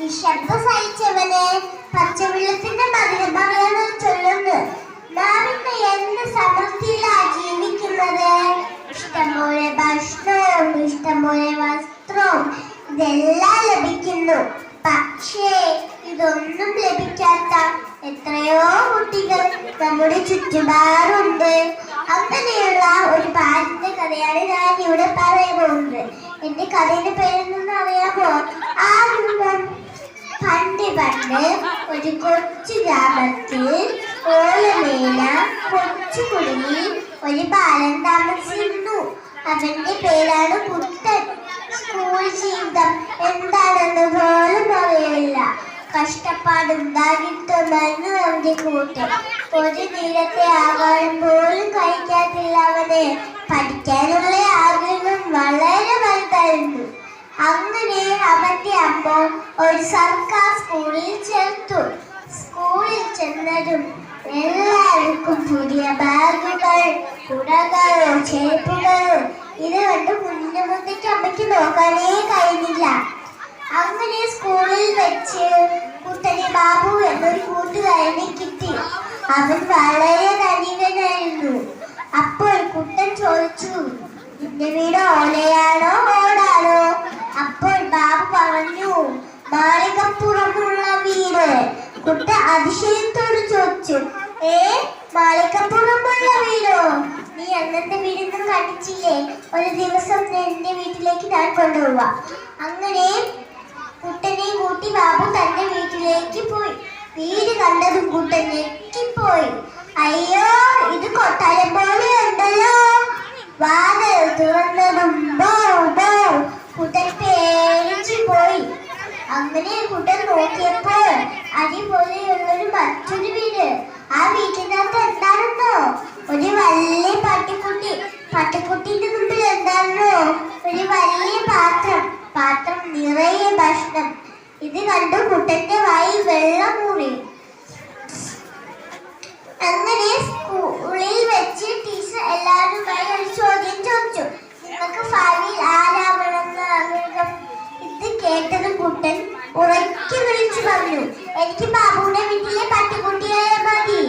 നിശബ്ദ സഹിച്ചവനെ പച്ചവെള്ളത്തിന്റെ മധുരം പറയാൻ ചൊല്ലുന്നു. നാം ഇന്ന് എന്ത് സമൃദ്ധിയിലാ ജീവിക്കുന്നത്? ഇഷ്ടംപോലെ ഭക്ഷണവും ഇഷ്ടംപോലെ വസ്ത്രവും ഇതെല്ലാം ലഭിക്കുന്നു. പക്ഷേ ഇതൊന്നും ലഭിക്കാത്ത എത്രയോ കുട്ടികൾ നമ്മുടെ ചുറ്റുപാടുണ്ട്. അങ്ങനെയുള്ള ഒരു ബാലിന്റെ കഥയാണ് ഞാൻ ഇവിടെ പറയാൻ പോകുന്നത്. എന്റെ കഥയുടെ പേരെന്തെന്ന് അറിയാമോ? പണ്ട് ഒരു കൊച്ചു ഗ്രാമത്തിൽ ഓലമേല കൊച്ചു കുടുങ്ങി ഒരു ബാലൻ താമസിച്ചിരുന്നു. അവന്റെ പേരാണ് കുട്ടൻ. സ്കൂൾ ജീവിതം എന്താണെന്ന് പോലും അറിയില്ല. കഷ്ടപ്പാടുണ്ടാകിട്ടുണ്ടായിരുന്നു അവന്റെ കൂട്ടൻ. ഒരു നേരത്തെ ആഹാരം പോലും കഴിക്കാത്തില്ല അവന്. പഠിക്കാനുള്ള ആഗ്രഹം വളരെ വലുതായിരുന്നു. അങ്ങനെ അവന്റെ അമ്മ ഒരു സർക്കാർ സ്കൂളിൽ ചേർത്തു. സ്കൂളിൽ ചെന്നതും എല്ലാവർക്കും പുതിയ ബാഗുകൾ, കുടകൾ, ചെരുപ്പുകൾ ഇത് കണ്ട് കുഞ്ഞുമുത്തയ്ക്ക് അമ്മയ്ക്ക് നോക്കാനേ കഴിഞ്ഞില്ല. അങ്ങനെ സ്കൂളിൽ വെച്ച് കുട്ടനെ ബാബു എന്നൊരു കൂട്ടുകാരനെ കിട്ടി. അവൻ വളരെ ധനികനായിരുന്നു. അപ്പോൾ കുട്ടൻ ചോദിച്ചു, നിന്റെ വീട് ഓലയാണോ ഓടാണോ? അപ്പോൾ ബാബു പറഞ്ഞു, മാളികപ്പുറമുള്ള വീട്. കുട്ട അതിശയത്തോട് ചോദിച്ചു, മാളികപ്പുറമുള്ള വീടോ? നീ അങ്ങനത്തെ വീടൊന്നും കണ്ടിട്ടില്ലേ? ഒരു ദിവസം എന്റെ വീട്ടിലേക്ക് ഞാൻ കൊണ്ടുപോവാ. അങ്ങനെ കുട്ടനെ കൂട്ടി ബാബു തന്റെ വീട്ടിലേക്ക് പോയി. വീട് കണ്ടതും കുട്ടൻ ഞെട്ടിപ്പോയി. അയ്യോ, ഇത് കൊട്ടാരം പോലെ ഉണ്ടല്ലോ. വാതിൽ തുറന്നതും കുട്ടൻ പേടിച്ചു പോയി. അങ്ങനെ കുട്ടൻ നോക്കിയപ്പോൾ അടിപൊളിയുള്ളൊരു മറ്റൊരു വീട്. ആ വീട്ടിനകത്ത് എന്താണെന്നോ? ഒരു വലിയ പട്ടിക്കുട്ടി. പട്ടിക്കുട്ടിന്റെ മുമ്പിൽ എന്താണെന്നോ? ഒരു വലിയ പാത്രം നിറയെ ഭക്ഷണം. ഇത് കണ്ടു കുട്ടന്റെ വായിൽ വെള്ളം മൂറി. അങ്ങനെ സ്കൂളിൽ വെച്ച് ടീച്ചർ എല്ലാവരുമായി ഒരു ചോദ്യം ചോദിച്ചു, നിങ്ങൾക്ക് ഭാവിയിൽ ആരാവണമെന്ന് ആഗ്രഹം? ഇത് കേട്ടതും കുട്ടൻ ഉറക്കെ വിളിച്ചു പറഞ്ഞു, എനിക്ക് ബാബുവിന്റെ വീട്ടിലെ പട്ടിക്കുട്ടിയായ മതി.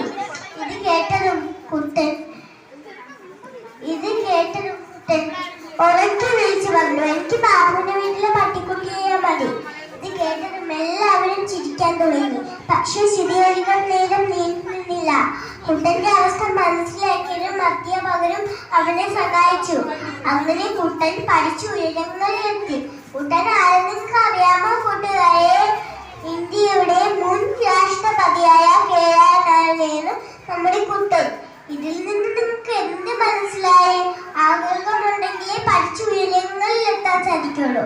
ഇത് കേട്ടതും കുട്ടൻ ഉറക്കെ വിളിച്ചു പറഞ്ഞു, എനിക്ക് ബാബുവിന്റെ വീട്ടിലെ പട്ടിക്കുട്ടിയായ മതി. ഇത് കേട്ടതും എല്ലാവരും ചിരിക്കാൻ തുടങ്ങി. പക്ഷെ ചിരിയൊഴികൾ നേരം നീണ്ടുനിന്നില്ല. കുട്ടന്റെ അവസ്ഥ മനസ്സിലാക്കിയതും അധ്യാപകരും അവനെ സഹായിച്ചു. അങ്ങനെ കുട്ടൻ പഠിച്ചു ഉയരങ്ങളിലെത്തി. കുട്ടൻ ആരെന്ന് നിങ്ങൾക്ക് അറിയാമോ കൂട്ടുകാരെ? ഇന്ത്യയുടെ മുൻ രാഷ്ട്രപതിയായ കെ.ആർ. നമ്മുടെ കുട്ടൻ. ഇതിൽ നിന്ന് നിങ്ങൾക്ക് എന്ത് മനസ്സിലായി? ആഗ്രഹമുണ്ടെങ്കിലേ പഠിച്ചു ഉയരങ്ങളിൽ എത്താൻ സാധിക്കുള്ളൂ.